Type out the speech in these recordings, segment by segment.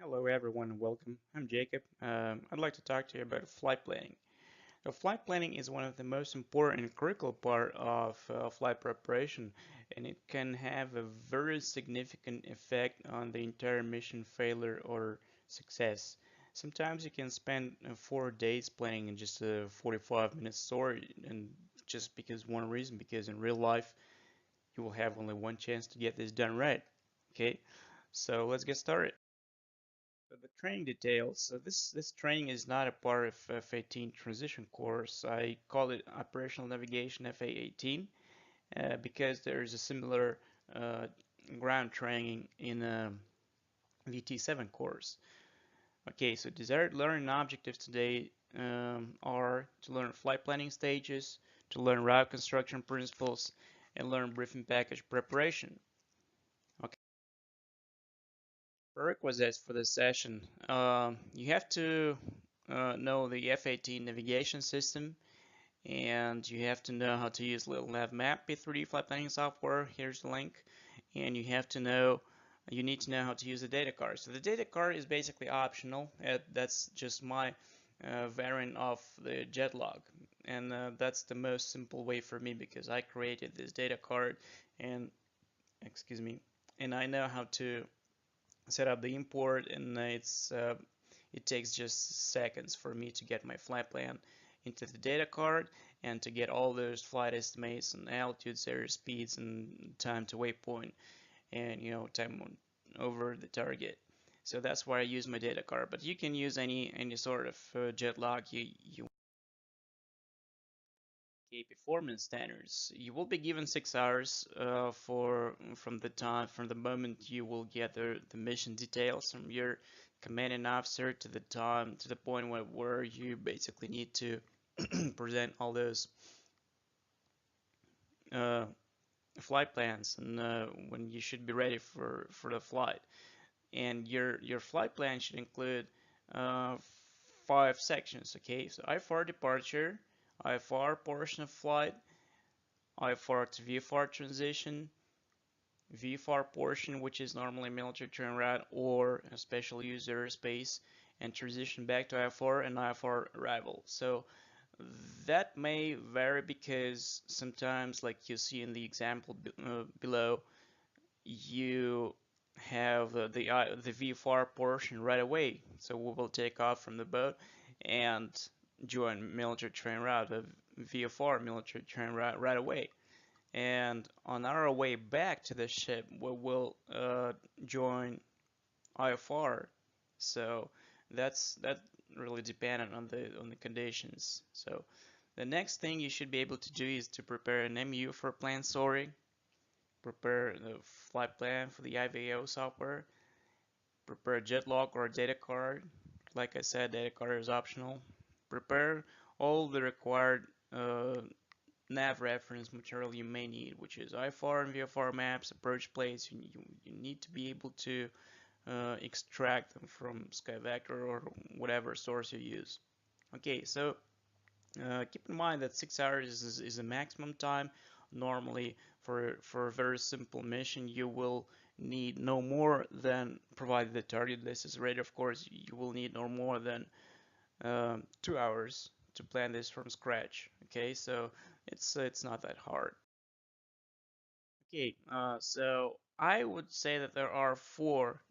Hello everyone, welcome. I'm Jacob. I'd like to talk to you about flight planning. Flight planning is one of the most important and critical part of flight preparation, and it can have a very significant effect on the entire mission failure or success. Sometimes you can spend 4 days planning in just a 45-minute story, and just because one reason, because in real life you will have only one chance to get this done right. Okay, so let's get started. So the training details. So this training is not a part of F18 transition course. I call it Operational Navigation FA18 because there is a similar uh, ground training in a VT7 course. Okay, so desired learning objectives today are to learn flight planning stages, to learn route construction principles, and learn briefing package preparation. Okay. Prerequisites for this session. You have to know the F18 navigation system, and you have to know how to use Little Nav Map P3D flight planning software. Here's the link. And you need to know how to use the data card. So the data card is basically optional. That's just my variant of the jet log. And that's the most simple way for me because I created this data card and, excuse me, and I know how to set up the import, and it takes just seconds for me to get my flight plan into the data card and to get all those flight estimates and altitudes, air speeds, and time to waypoint, and time over the target. So that's why I use my data card. But you can use any sort of jet log you performance standards. You will be given 6 hours for from the moment you will get the mission details from your commanding officer to the time to the point where you basically need to present all those uh, flight plans and when you should be ready for the flight. And your flight plan should include uh, 5 sections. Okay, so IFR departure, IFR portion of flight, IFR to VFR transition, VFR portion, which is normally military train route or a special user space, and transition back to IFR and IFR arrival. So that may vary because sometimes, like you see in the example below, you have the VFR portion right away. So we will take off from the boat and join military train route, the VFR military train route right away. And on our way back to the ship, we will join IFR. So that really dependent on the conditions. So the next thing you should be able to do is to prepare an MU for plan story, prepare the flight plan for the IVAO software, prepare a jet log or a data card. Like I said, data card is optional. Prepare all the required nav reference material you may need, which is IFR and VFR maps, approach plates. You need to be able to extract them from SkyVector or whatever source you use. Okay, so keep in mind that 6 hours is a maximum time. Normally, for a very simple mission, you will need no more than, provided the target list is ready, of course, you will need no more than 2 hours to plan this from scratch. Okay, so it's not that hard. Okay, so I would say that there are four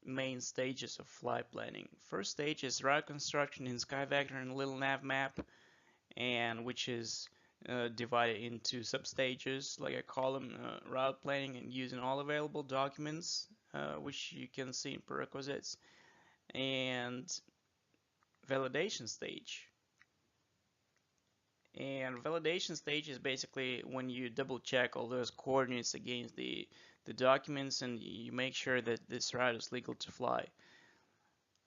main stages of flight planning. First stage is route construction in SkyVector and Little Nav Map, and which is divided into substages, like I call them, route planning and using all available documents, which you can see in prerequisites, and validation stage. And validation stage is basically when you double check all those coordinates against the documents and you make sure that this route is legal to fly.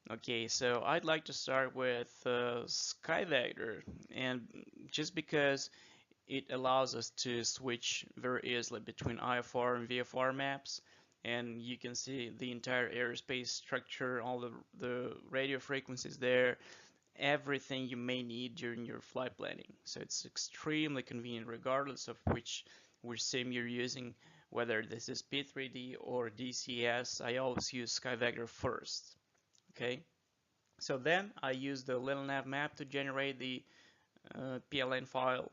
Okay, so I'd like to start with SkyVector, and just because it allows us to switch very easily between IFR and VFR maps, and you can see the entire airspace structure, all the radio frequencies there, everything you may need during your flight planning. So it's extremely convenient regardless of which sim you're using, whether this is P3D or DCS, I always use SkyVector first. Okay, so then I use the little nav map to generate the PLN file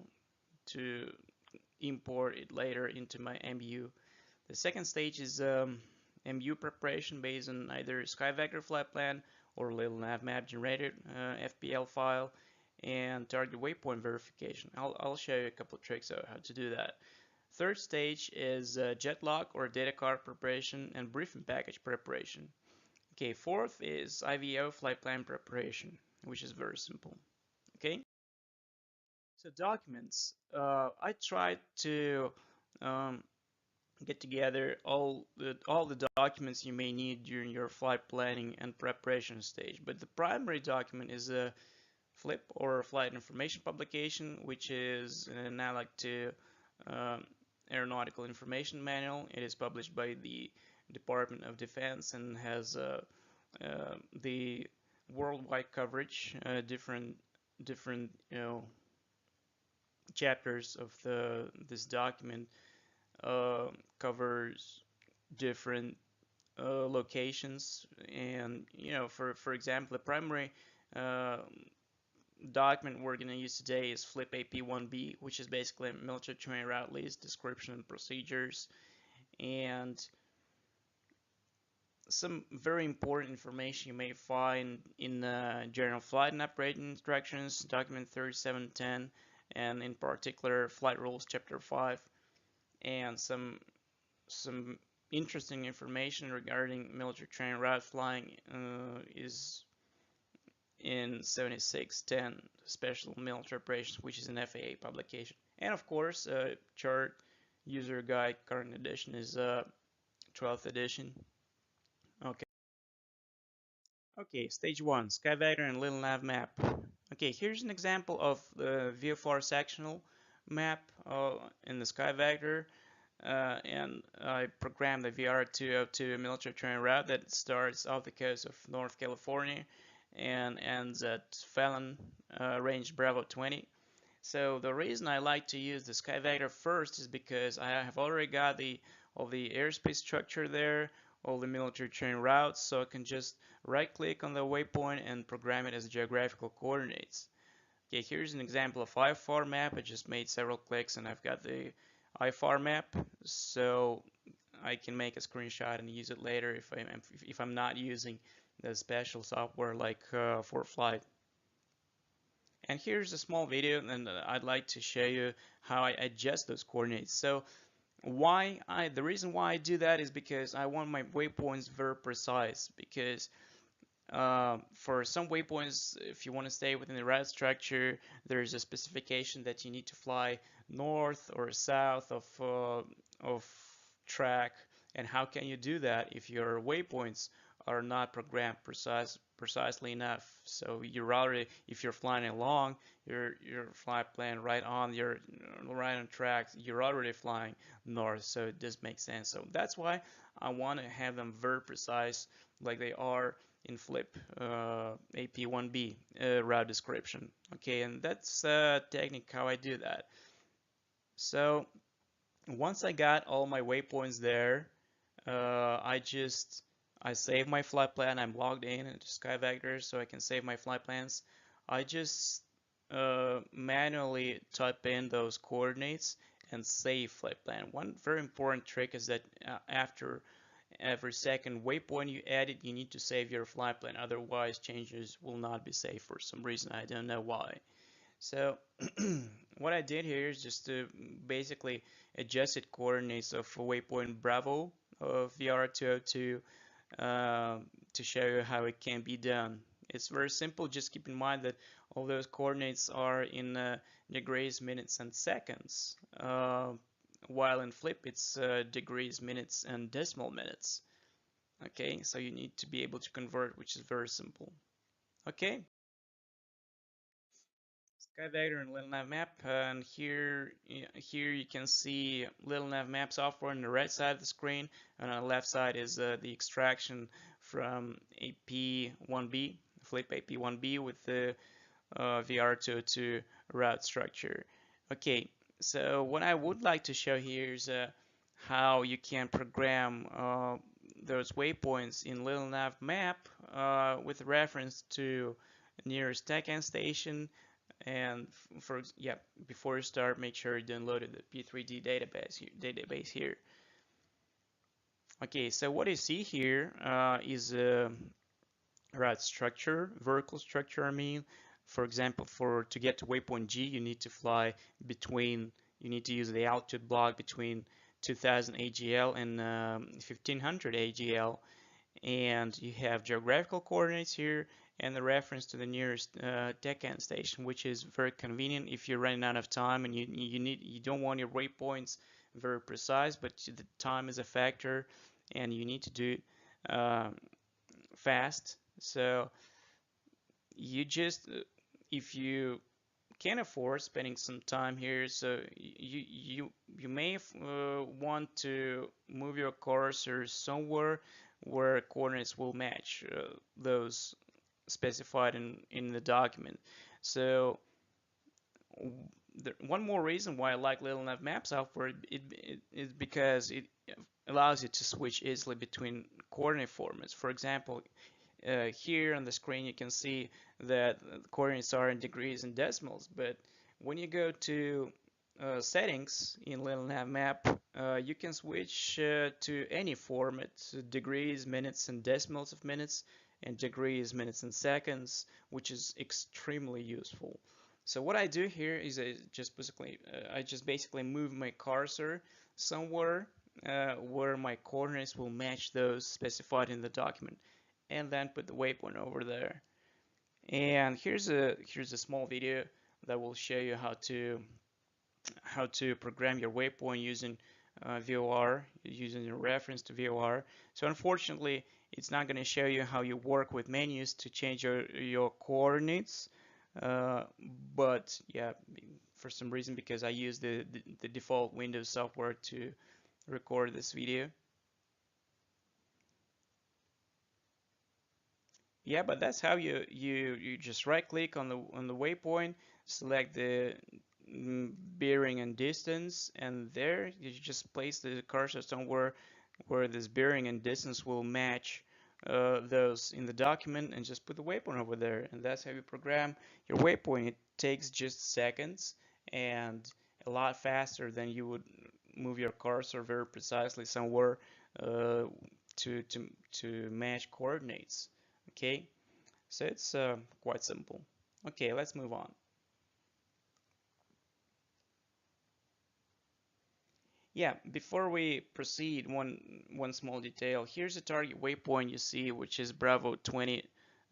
to import it later into my MU. The second stage is MU preparation based on either SkyVector flight plan or little nav map generated FPL file, and target waypoint verification. I'll show you a couple of tricks on how to do that. Third stage is jet log or data card preparation and briefing package preparation. Okay, fourth is IVO flight plan preparation, which is very simple. Okay, so documents. I tried to get together all the documents you may need during your flight planning and preparation stage, but the primary document is a FLIP or flight information publication, which is an analog to Aeronautical Information Manual. It is published by the Department of Defense and has the worldwide coverage, different chapters of this document covers different locations, and for example, the primary document we're going to use today is FLIP AP1B, which is basically a military training route list, description and procedures, and some very important information you may find in General Flight and Operating Instructions, document 3710, and in particular Flight Rules Chapter 5, and some interesting information regarding military training route flying is in 7610 Special Military Operations, which is an FAA publication. And of course, chart user guide, current edition is 12th edition. Okay, stage 1, SkyVector and little nav map. Okay, here's an example of the VFR sectional map in the SkyVector, and I programmed the VR202 military training route that starts off the coast of North California and ends at Fallon range Bravo 20. So the reason I like to use the SkyVector first is because I have already got all the airspace structure there, all the military training routes, so I can just right click on the waypoint and program it as geographical coordinates. Okay, here's an example of IFR map. I just made several clicks and I've got the IFR map, so I can make a screenshot and use it later if I'm not using the special software like ForFlight. And here's a small video, and I'd like to show you how I adjust those coordinates. So the reason why I do that is because I want my waypoints very precise, because for some waypoints, if you want to stay within the route structure, there's a specification that you need to fly north or south of track. And how can you do that if your waypoints are not programmed precisely enough? So if you're flying along your flight plan right on track, you're already flying north, so it does make sense. So that's why I want to have them very precise, like they are in FLIP AP1B route description. Okay, and that's a technique how I do that. So once I got all my waypoints there, I save my flight plan. I'm logged in into SkyVector, so I can save my flight plans. I just manually type in those coordinates and save flight plan. One very important trick is that after every second waypoint you added, you need to save your flight plan. Otherwise, changes will not be saved for some reason. I don't know why. So what I did here is just to basically adjusted coordinates of waypoint Bravo of VR202 to show you how it can be done. It's very simple. Just keep in mind that all those coordinates are in degrees, minutes, and seconds, while in FLIP it's degrees, minutes, and decimal minutes. Okay, so you need to be able to convert, which is very simple. Okay. SkyVector and Little Nav Map, and here you can see Little Nav Map software on the right side of the screen, and on the left side is the extraction from AP1B, FLIP AP1B with the VR202 route structure. Okay, so what I would like to show here is how you can program those waypoints in Little Nav map with reference to nearest TechN station. And before you start, make sure you downloaded the P3D database here. Okay, so what you see here is a route structure, vertical structure. I mean, for example, to get to waypoint G, you need to fly between. You need to use the altitude block between 2000 AGL and 1500 AGL, and you have geographical coordinates here and the reference to the nearest TechN station, which is very convenient if you're running out of time and you don't want your waypoints very precise, but the time is a factor and you need to do it fast. So you just if you can afford spending some time here, so you may want to move your cursor somewhere where coordinates will match those specified in the document. So one more reason why I like Little Nav Map software is because it allows you to switch easily between coordinate formats. For example, here on the screen you can see that the coordinates are in degrees and decimals, but when you go to settings in Little Nav Map, you can switch to any format: degrees, minutes, and decimals of minutes, and degrees, minutes, and seconds, which is extremely useful. So what I do here is I just basically move my cursor somewhere where my coordinates will match those specified in the document, and then put the waypoint over there. And here's a small video that will show you how to program your waypoint using VOR, using a reference to VOR. So unfortunately, it's not going to show you how you work with menus to change your coordinates. But yeah, for some reason, because I use the default Windows software to record this video. Yeah, but that's how you just right click on the waypoint, select the bearing and distance, and there you just place the cursor somewhere where this bearing and distance will match those in the document, and just put the waypoint over there, and that's how you program your waypoint. It takes just seconds and a lot faster than you would move your cursor very precisely somewhere uh, to match coordinates. Okay, so it's quite simple. Okay, let's move on. Yeah, before we proceed, one small detail. Here's a target waypoint you see, which is Bravo 20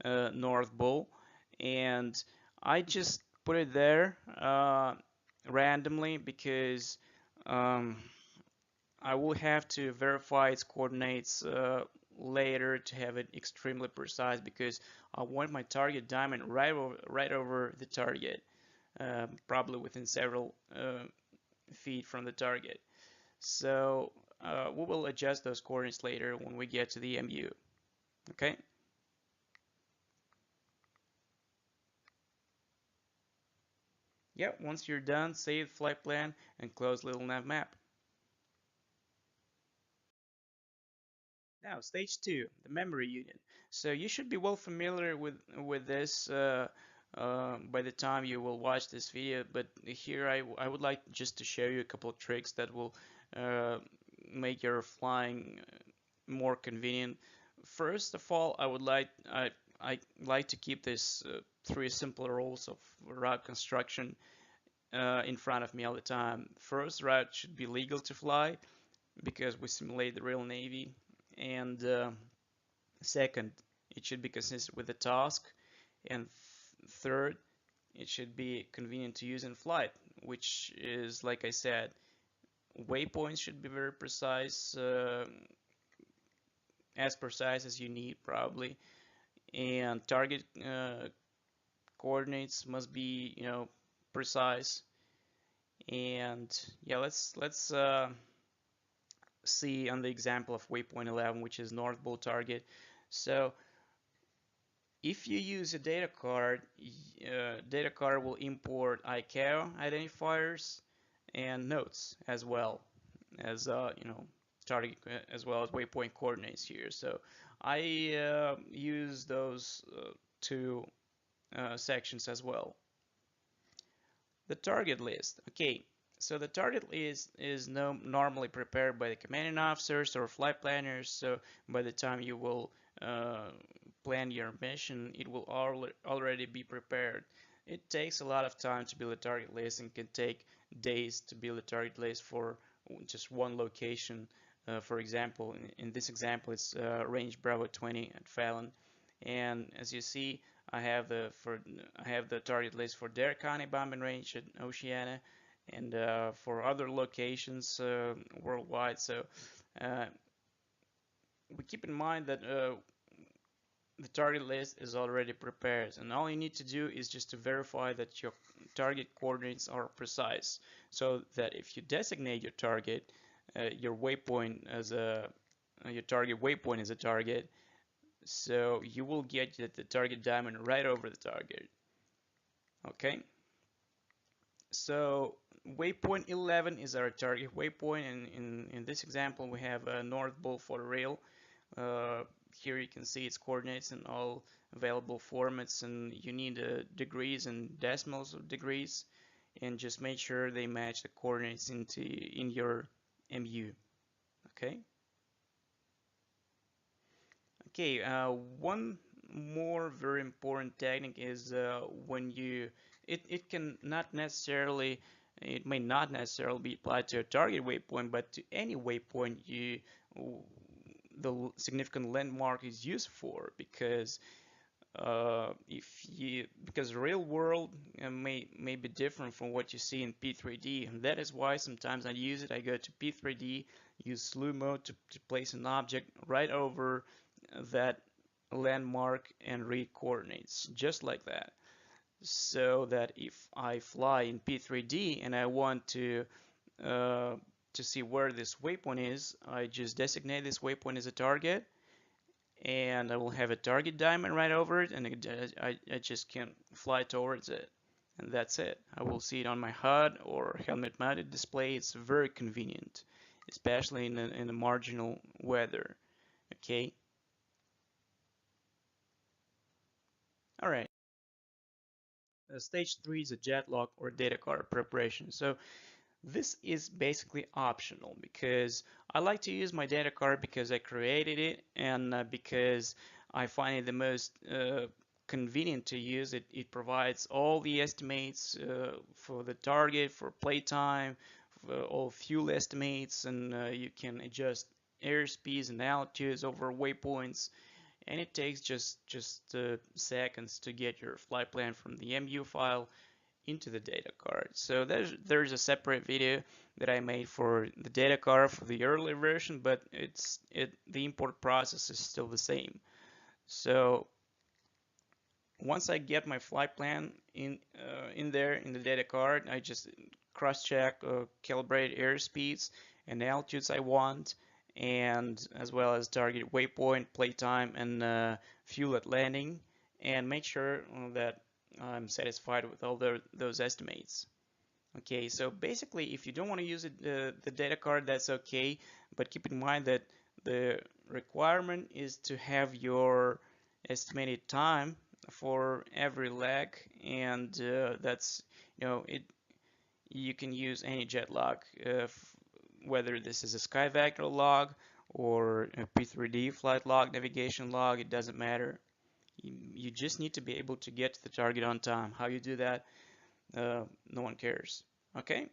North Bull, and I just put it there randomly because um, I will have to verify its coordinates later to have it extremely precise, because I want my target diamond right over the target, probably within several feet from the target. So we will adjust those coordinates later when we get to the MU. Okay. Yeah, once you're done, save flight plan and close Little Nav Map. Now, stage 2, the memory union. So you should be well familiar with this by the time you will watch this video, but here I would like just to show you a couple of tricks that will uh, make your flying more convenient. First of all, I like to keep this 3 simple rules of route construction in front of me all the time. First, route should be legal to fly because we simulate the real Navy, and second, it should be consistent with the task, and third, it should be convenient to use in flight, which is, like I said, waypoints should be very precise, as precise as you need probably, and target coordinates must be, precise. And yeah, let's see on the example of waypoint 11, which is North Bull target. So if you use a data card, data card will import ICAO identifiers and notes as well. as target as well as waypoint coordinates here. So I use those two sections as well. The target list. Okay, so the target list is normally prepared by the commanding officers or flight planners. So by the time you will uh, plan your mission, it will already be prepared. It takes a lot of time to build a target list and can take days to build a target list for just one location. For example, in this example, it's range Bravo 20 at Fallon. And as you see, I have the target list for Dare County bombing range at Oceana, and for other locations worldwide. So uh, we keep in mind that the target list is already prepared, and all you need to do is just to verify that your target coordinates are precise, so that if you designate your target, your waypoint as a your target waypoint as a target, so you will get the target diamond right over the target. Okay, so waypoint 11 is our target waypoint, and in this example we have a North Bull for rail. Here you can see its coordinates in all available formats, and you need degrees and decimals of degrees, and just make sure they match the coordinates in your MU. Okay. Okay, one more very important technique is when it can not necessarily, it may not necessarily be applied to a target waypoint, but to any waypoint the significant landmark is used for, because because real world may be different from what you see in P3D, and that is why sometimes I use it. I go to P3D, use slew mode to place an object right over that landmark and read coordinates just like that, so that if I fly in P3D and I want to see where this waypoint is, I just designate this waypoint as a target, and I will have a target diamond right over it, and I just can fly towards it, and that's it. I will see it on my HUD or helmet mounted display. It's very convenient, especially in the marginal weather. Okay. All right. Stage 3 is a jet lock or data card preparation. So this is basically optional, because I like to use my data card because I created it, and because I find it the most convenient to use. It provides all the estimates for the target, for playtime, for all fuel estimates, and you can adjust airspeeds and altitudes over waypoints, and it takes just seconds to get your flight plan from the MU file into the data card. So there's a separate video that I made for the data card for the early version, but the import process is still the same. So once I get my flight plan in there in the data card, I just cross-check, calibrate airspeeds and altitudes I want, and as well as target waypoint, playtime, and fuel at landing, and make sure that I'm satisfied with all those estimates. Okay, so basically, if you don't want to use the data card, that's okay, but keep in mind that the requirement is to have your estimated time for every leg, and that's, you can use any jet log, whether this is a SkyVector log or a P3D flight log, navigation log, it doesn't matter. You just need to be able to get to the target on time. How you do that, no one cares. Okay?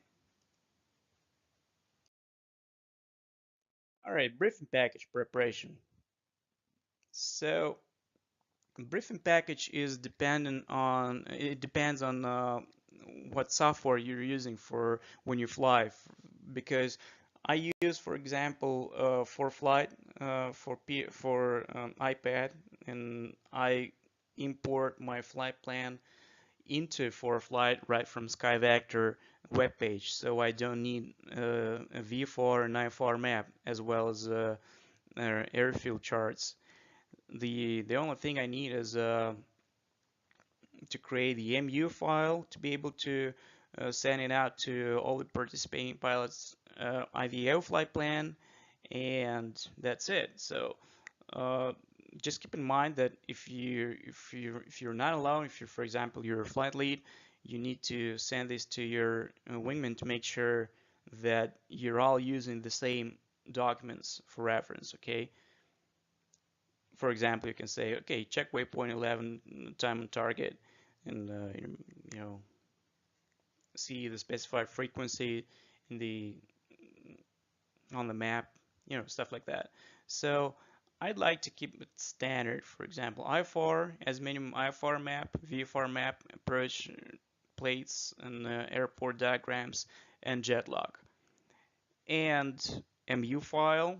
All right, briefing package preparation. So, briefing package is it depends on what software you're using for when you fly, because I use, for example, for flight, for iPad, and I import my flight plan into ForFlight right from SkyVector webpage, so I don't need a V4 or 9-4 map, as well as airfield charts. The only thing I need is to create the MU file to be able to sending out to all the participating pilots IVO flight plan, and that's it. So just keep in mind that if you're not alone, if you're, for example, you're a flight lead, you need to send this to your wingman to make sure that you're all using the same documents for reference. Okay. For example, you can say, okay, check waypoint 11, time on target, and you know, see the specified frequency in the on the map, stuff like that. So I'd like to keep it standard. For example, IFR as minimum, IFR map, VFR map, approach plates, and airport diagrams, and jet log, and MU file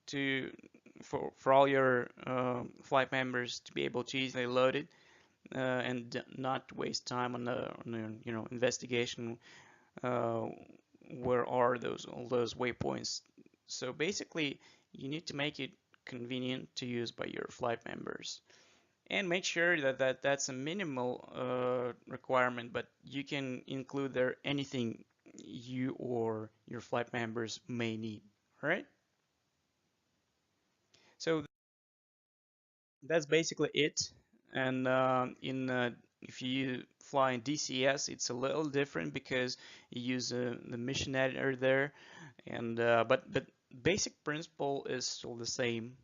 to for all your flight members to be able to easily load it and not waste time on the investigation. Uh, where are all those waypoints? So basically, you need to make it convenient to use by your flight members, and make sure that's a minimal requirement, but you can include there anything you or your flight members may need. All right? So that's basically it. And in if you fly in DCS, it's a little different because you use the mission editor there, and but basic principle is still the same,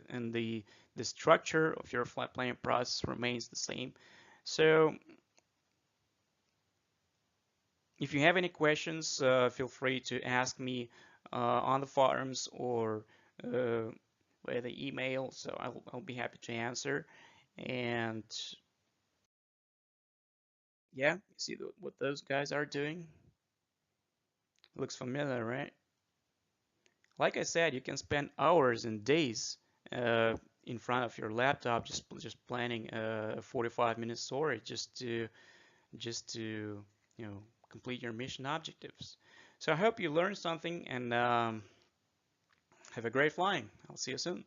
and the structure of your flight planning process remains the same. So if you have any questions, feel free to ask me on the forums or uh, by the email. So I'll be happy to answer. And yeah, see what those guys are doing? Looks familiar, right? Like I said, you can spend hours and days in front of your laptop just planning a 45-minute story just to complete your mission objectives. So I hope you learned something, and have a great flying. I'll see you soon.